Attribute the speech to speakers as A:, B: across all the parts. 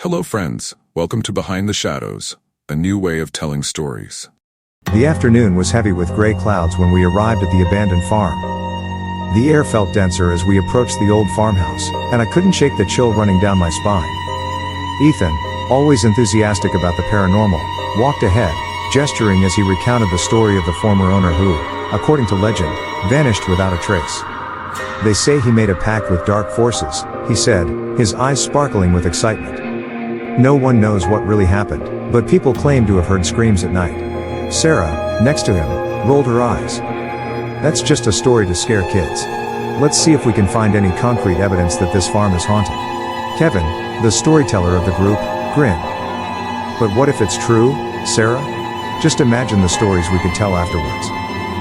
A: Hello friends, welcome to Behind the Shadows, a new way of telling stories.
B: The afternoon was heavy with gray clouds when we arrived at the abandoned farm. The air felt denser as we approached the old farmhouse, and I couldn't shake the chill running down my spine. Ethan, always enthusiastic about the paranormal, walked ahead, gesturing as he recounted the story of the former owner who, according to legend, vanished without a trace. They say he made a pact with dark forces, he said, his eyes sparkling with excitement. No one knows what really happened, but people claim to have heard screams at night. Sarah, next to him, rolled her eyes. That's just a story to scare kids. Let's see if we can find any concrete evidence that this farm is haunted. Kevin, the storyteller of the group, grinned. But what if it's true, Sarah? Just imagine the stories we could tell afterwards.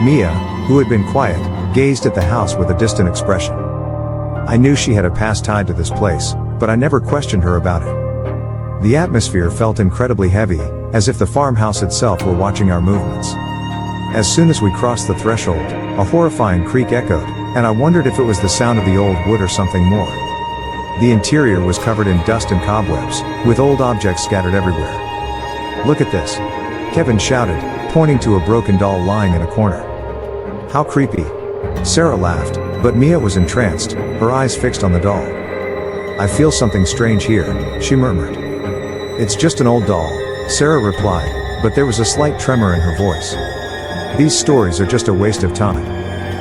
B: Mia, who had been quiet, gazed at the house with a distant expression. I knew she had a past tied to this place, but I never questioned her about it. The atmosphere felt incredibly heavy, as if the farmhouse itself were watching our movements. As soon as we crossed the threshold, a horrifying creak echoed, and I wondered if it was the sound of the old wood or something more. The interior was covered in dust and cobwebs, with old objects scattered everywhere. Look at this! Kevin shouted, pointing to a broken doll lying in a corner. How creepy! Sarah laughed, but Mia was entranced, her eyes fixed on the doll. I feel something strange here, she murmured. It's just an old doll, Sarah replied, but there was a slight tremor in her voice. These stories are just a waste of time.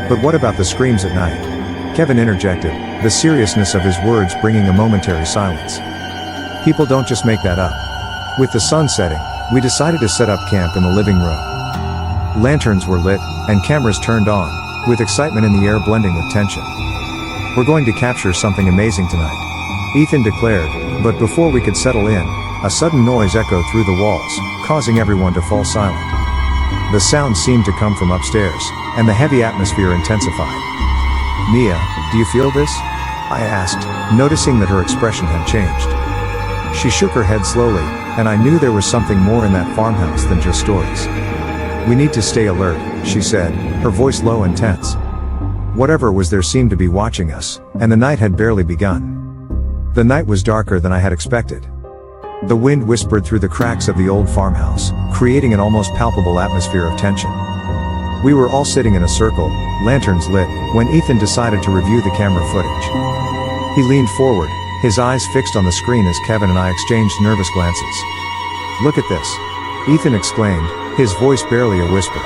B: But what about the screams at night? Kevin interjected, the seriousness of his words bringing a momentary silence. People don't just make that up. With the sun setting, we decided to set up camp in the living room. Lanterns were lit, and cameras turned on, with excitement in the air blending with tension. We're going to capture something amazing tonight, Ethan declared, but before we could settle in, a sudden noise echoed through the walls, causing everyone to fall silent. The sound seemed to come from upstairs, and the heavy atmosphere intensified. Mia, do you feel this? I asked, noticing that her expression had changed. She shook her head slowly, and I knew there was something more in that farmhouse than just stories. We need to stay alert, she said, her voice low and tense. Whatever was there seemed to be watching us, and the night had barely begun. The night was darker than I had expected. The wind whispered through the cracks of the old farmhouse, creating an almost palpable atmosphere of tension. We were all sitting in a circle, lanterns lit, when Ethan decided to review the camera footage. He leaned forward, his eyes fixed on the screen as Kevin and I exchanged nervous glances. Look at this! Ethan exclaimed, his voice barely a whisper.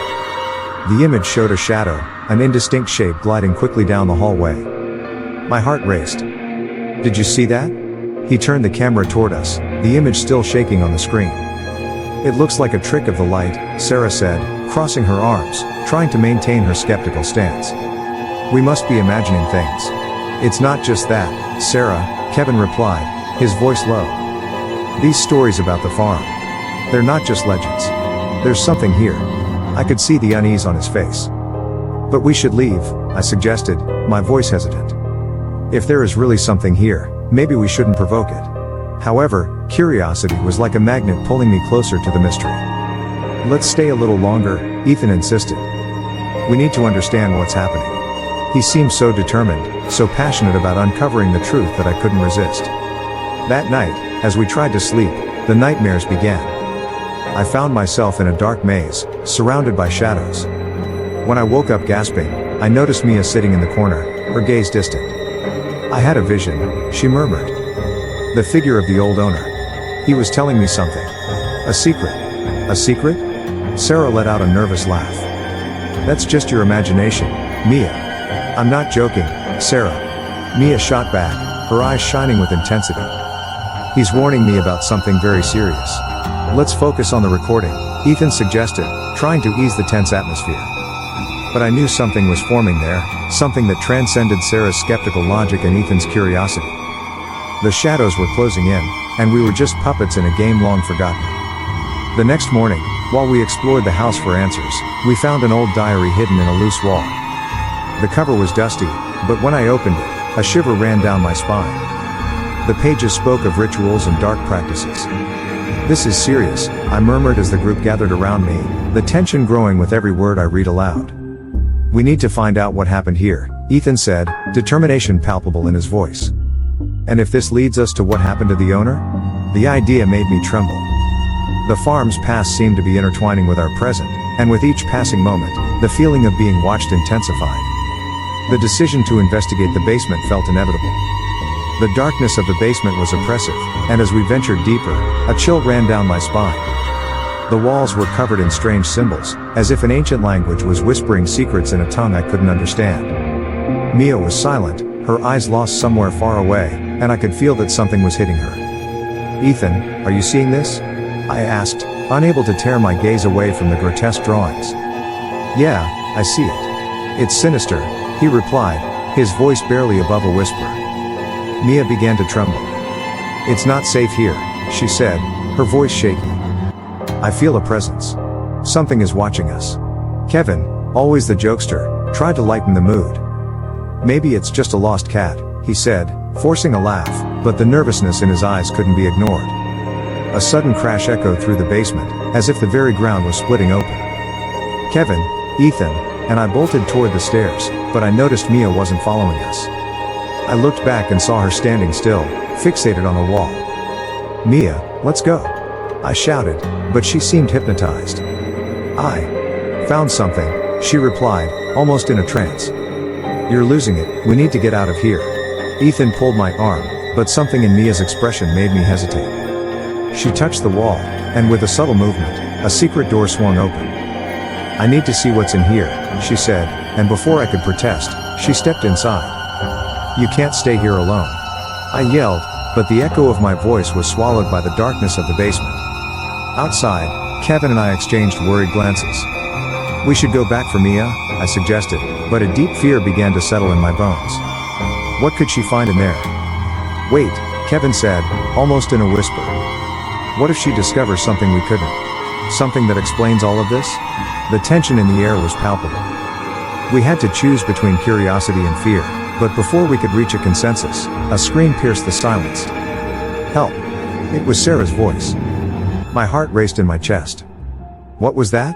B: The image showed a shadow, an indistinct shape gliding quickly down the hallway. My heart raced. Did you see that? He turned the camera toward us, the image still shaking on the screen. It looks like a trick of the light, Sarah said, crossing her arms, trying to maintain her skeptical stance. We must be imagining things. It's not just that, Sarah, Kevin replied, his voice low. These stories about the farm. They're not just legends. There's something here. I could see the unease on his face. But we should leave, I suggested, my voice hesitant. If there is really something here, maybe we shouldn't provoke it. However, curiosity was like a magnet pulling me closer to the mystery. Let's stay a little longer, Ethan insisted. We need to understand what's happening. He seemed so determined, so passionate about uncovering the truth that I couldn't resist. That night, as we tried to sleep, the nightmares began. I found myself in a dark maze, surrounded by shadows. When I woke up gasping, I noticed Mia sitting in the corner, her gaze distant. I had a vision, she murmured. The figure of the old owner. He was telling me something. A secret. A secret? Sarah let out a nervous laugh. That's just your imagination, Mia. I'm not joking, Sarah. Mia shot back, her eyes shining with intensity. He's warning me about something very serious. Let's focus on the recording, Ethan suggested, trying to ease the tense atmosphere. But I knew something was forming there, something that transcended Sarah's skeptical logic and Ethan's curiosity. The shadows were closing in, and we were just puppets in a game long forgotten. The next morning, while we explored the house for answers, we found an old diary hidden in a loose wall. The cover was dusty, but when I opened it, a shiver ran down my spine. The pages spoke of rituals and dark practices. This is serious, I murmured as the group gathered around me, the tension growing with every word I read aloud. We need to find out what happened here, Ethan said, determination palpable in his voice. And if this leads us to what happened to the owner? The idea made me tremble. The farm's past seemed to be intertwining with our present, and with each passing moment, the feeling of being watched intensified. The decision to investigate the basement felt inevitable. The darkness of the basement was oppressive, and as we ventured deeper, a chill ran down my spine. The walls were covered in strange symbols, as if an ancient language was whispering secrets in a tongue I couldn't understand. Mia was silent, her eyes lost somewhere far away, and I could feel that something was hitting her. "Ethan, are you seeing this?" I asked, unable to tear my gaze away from the grotesque drawings. "Yeah, I see it. It's sinister," he replied, his voice barely above a whisper. Mia began to tremble. "It's not safe here," she said, her voice shaky. "I feel a presence. Something is watching us." Kevin, always the jokester, tried to lighten the mood. "Maybe it's just a lost cat," he said, forcing a laugh, but the nervousness in his eyes couldn't be ignored. A sudden crash echoed through the basement, as if the very ground was splitting open. Kevin, Ethan, and I bolted toward the stairs, but I noticed Mia wasn't following us. I looked back and saw her standing still, fixated on a wall. "Mia, let's go," I shouted, but she seemed hypnotized. "I found something," she replied, almost in a trance. "You're losing it, we need to get out of here." Ethan pulled my arm, but something in Mia's expression made me hesitate. She touched the wall, and with a subtle movement, a secret door swung open. "I need to see what's in here," she said, and before I could protest, she stepped inside. "You can't stay here alone," I yelled, but the echo of my voice was swallowed by the darkness of the basement. Outside, Kevin and I exchanged worried glances. "We should go back for Mia," I suggested, but a deep fear began to settle in my bones. What could she find in there? "Wait," Kevin said, almost in a whisper. "What if she discovers something we couldn't? Something that explains all of this?" The tension in the air was palpable. We had to choose between curiosity and fear, but before we could reach a consensus, a scream pierced the silence. "Help!" It was Sarah's voice. My heart raced in my chest. "What was that?"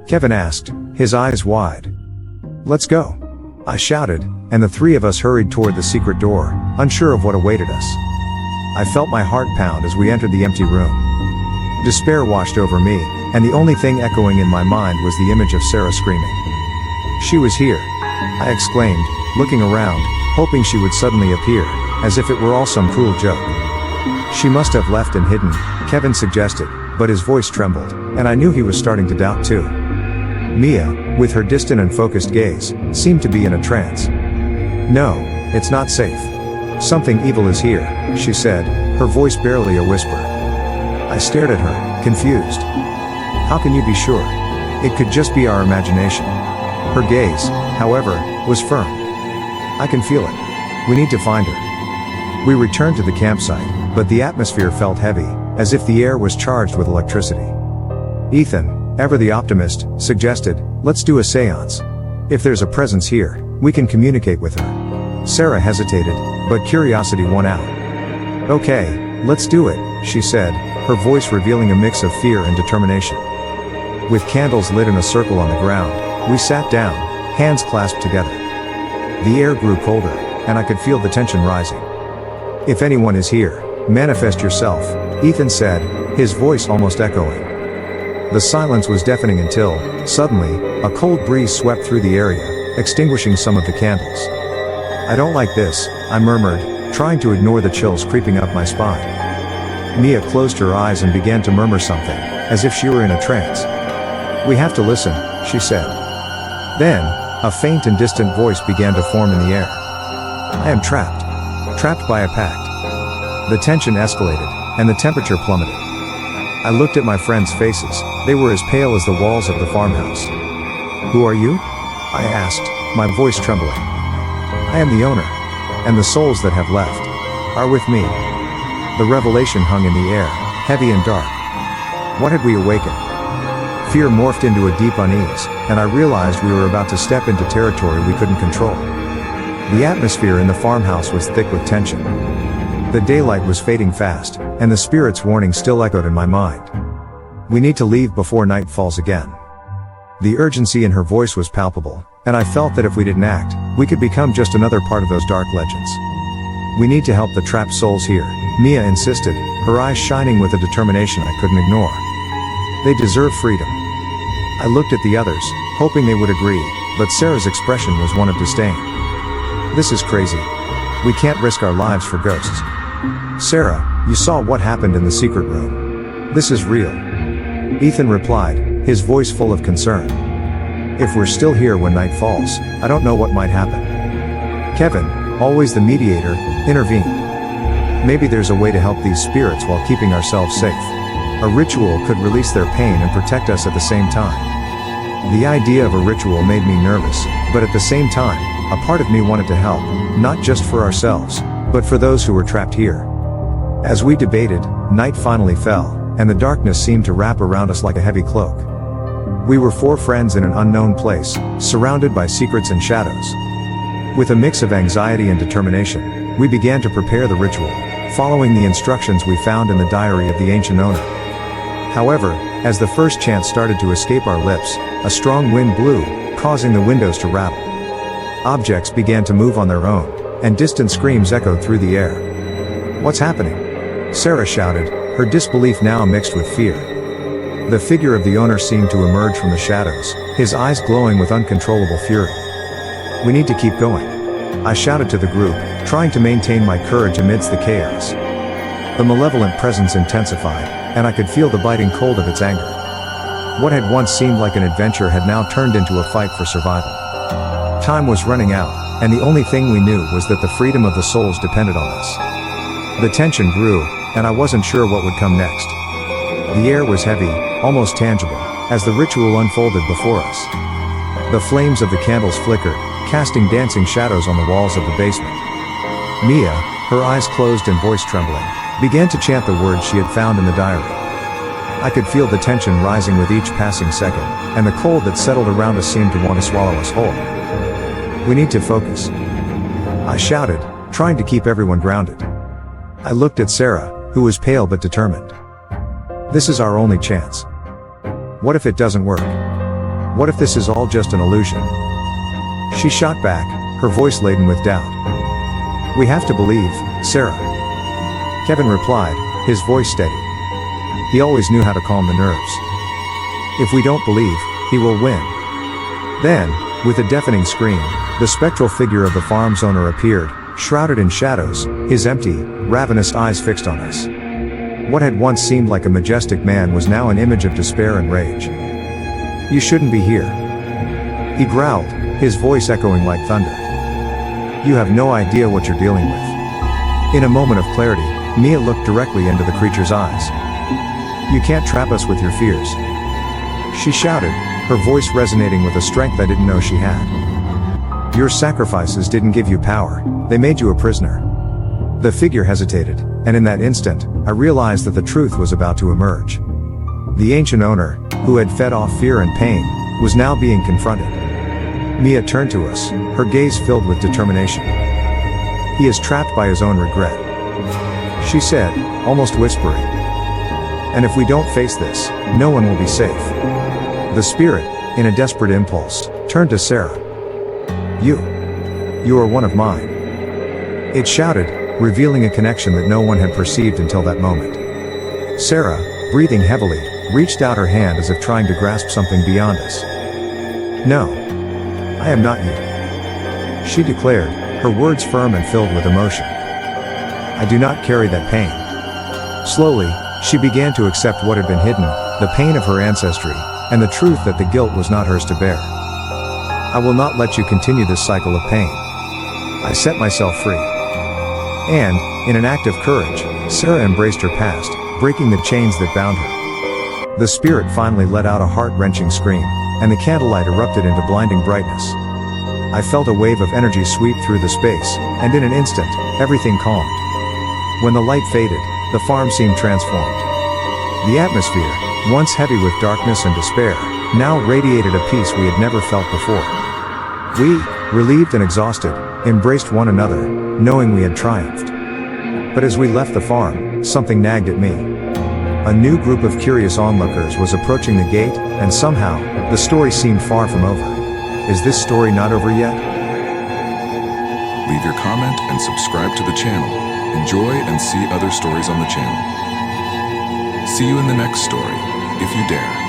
B: Kevin asked, his eyes wide. "Let's go," I shouted, and the three of us hurried toward the secret door, unsure of what awaited us. I felt my heart pound as we entered the empty room. Despair washed over me, and the only thing echoing in my mind was the image of Sarah screaming. "She was here," I exclaimed, looking around, hoping she would suddenly appear, as if it were all some cruel joke. "She must have left and hidden," Kevin suggested, but his voice trembled, and I knew he was starting to doubt too. Mia, with her distant and focused gaze, seemed to be in a trance. "No, it's not safe. Something evil is here," she said, her voice barely a whisper. I stared at her, confused. "How can you be sure? It could just be our imagination." Her gaze, however, was firm. "I can feel it. We need to find her." We returned to the campsite, but the atmosphere felt heavy, as if the air was charged with electricity. Ethan, ever the optimist, suggested, "Let's do a seance. If there's a presence here, we can communicate with her." Sarah hesitated, but curiosity won out. "Okay, let's do it," she said, her voice revealing a mix of fear and determination. With candles lit in a circle on the ground, we sat down, hands clasped together. The air grew colder, and I could feel the tension rising. "If anyone is here, manifest yourself," Ethan said, his voice almost echoing. The silence was deafening until, suddenly, a cold breeze swept through the area, extinguishing some of the candles. "I don't like this," I murmured, trying to ignore the chills creeping up my spine. Mia closed her eyes and began to murmur something, as if she were in a trance. "We have to listen," she said. Then, a faint and distant voice began to form in the air. "I am trapped. Trapped by a pact." The tension escalated, and the temperature plummeted. I looked at my friends' faces, they were as pale as the walls of the farmhouse. "Who are you?" I asked, my voice trembling. "I am the owner, and the souls that have left are with me." The revelation hung in the air, heavy and dark. What had we awakened? Fear morphed into a deep unease, and I realized we were about to step into territory we couldn't control. The atmosphere in the farmhouse was thick with tension. The daylight was fading fast, and the spirit's warning still echoed in my mind. "We need to leave before night falls again." The urgency in her voice was palpable, and I felt that if we didn't act, we could become just another part of those dark legends. "We need to help the trapped souls here," Mia insisted, her eyes shining with a determination I couldn't ignore. They deserve freedom. I looked at the others, hoping they would agree, but Sarah's expression was one of disdain. This is crazy. We can't risk our lives for ghosts. Sarah, you saw what happened in the secret room. This is real. Ethan replied, his voice full of concern. If we're still here when night falls, I don't know what might happen. Kevin, always the mediator, intervened. Maybe there's a way to help these spirits while keeping ourselves safe. A ritual could release their pain and protect us at the same time. The idea of a ritual made me nervous, but at the same time, a part of me wanted to help, not just for ourselves, but for those who were trapped here. As we debated, night finally fell, and the darkness seemed to wrap around us like a heavy cloak. We were 4 friends in an unknown place, surrounded by secrets and shadows. With a mix of anxiety and determination, we began to prepare the ritual, following the instructions we found in the diary of the ancient owner. However, as the first chant started to escape our lips, a strong wind blew, causing the windows to rattle. Objects began to move on their own, and distant screams echoed through the air. What's happening? Sarah shouted, her disbelief now mixed with fear. The figure of the owner seemed to emerge from the shadows, his eyes glowing with uncontrollable fury. We need to keep going. I shouted to the group, trying to maintain my courage amidst the chaos. The malevolent presence intensified, and I could feel the biting cold of its anger. What had once seemed like an adventure had now turned into a fight for survival. Time was running out, and the only thing we knew was that the freedom of the souls depended on us. The tension grew, and I wasn't sure what would come next. The air was heavy, almost tangible, as the ritual unfolded before us. The flames of the candles flickered, casting dancing shadows on the walls of the basement. Mia, her eyes closed and voice trembling, began to chant the words she had found in the diary. I could feel the tension rising with each passing second, and the cold that settled around us seemed to want to swallow us whole. We need to focus. I shouted, trying to keep everyone grounded. I looked at Sarah, who was pale but determined. This is our only chance. What if it doesn't work? What if this is all just an illusion? She shot back, her voice laden with doubt. We have to believe, Sarah. Kevin replied, his voice steady. He always knew how to calm the nerves. If we don't believe, he will win. Then, with a deafening scream, the spectral figure of the farm's owner appeared, shrouded in shadows, his empty, ravenous eyes fixed on us. What had once seemed like a majestic man was now an image of despair and rage. You shouldn't be here. He growled, his voice echoing like thunder. You have no idea what you're dealing with. In a moment of clarity, Mia looked directly into the creature's eyes. You can't trap us with your fears. She shouted, her voice resonating with a strength I didn't know she had. Your sacrifices didn't give you power, they made you a prisoner. The figure hesitated, and in that instant, I realized that the truth was about to emerge. The ancient owner, who had fed off fear and pain, was now being confronted. Mia turned to us, her gaze filled with determination. He is trapped by his own regret. She said, almost whispering. And if we don't face this, no one will be safe. The spirit, in a desperate impulse, turned to Sarah. You are one of mine. It shouted, revealing a connection that no one had perceived until that moment. Sarah, breathing heavily, reached out her hand as if trying to grasp something beyond us. No. I am not you. She declared, her words firm and filled with emotion. I do not carry that pain. Slowly, she began to accept what had been hidden, the pain of her ancestry, and the truth that the guilt was not hers to bear. I will not let you continue this cycle of pain. I set myself free. And, in an act of courage, Sarah embraced her past, breaking the chains that bound her. The spirit finally let out a heart-wrenching scream, and the candlelight erupted into blinding brightness. I felt a wave of energy sweep through the space, and in an instant, everything calmed. When the light faded, the farm seemed transformed. The atmosphere, once heavy with darkness and despair, now radiated a peace we had never felt before. We, relieved and exhausted, embraced one another, knowing we had triumphed. But as we left the farm, something nagged at me. A new group of curious onlookers was approaching the gate, and somehow, the story seemed far from over. Is this story not over yet?
A: Leave your comment and subscribe to the channel. Enjoy and see other stories on the channel. See you in the next story, if you dare.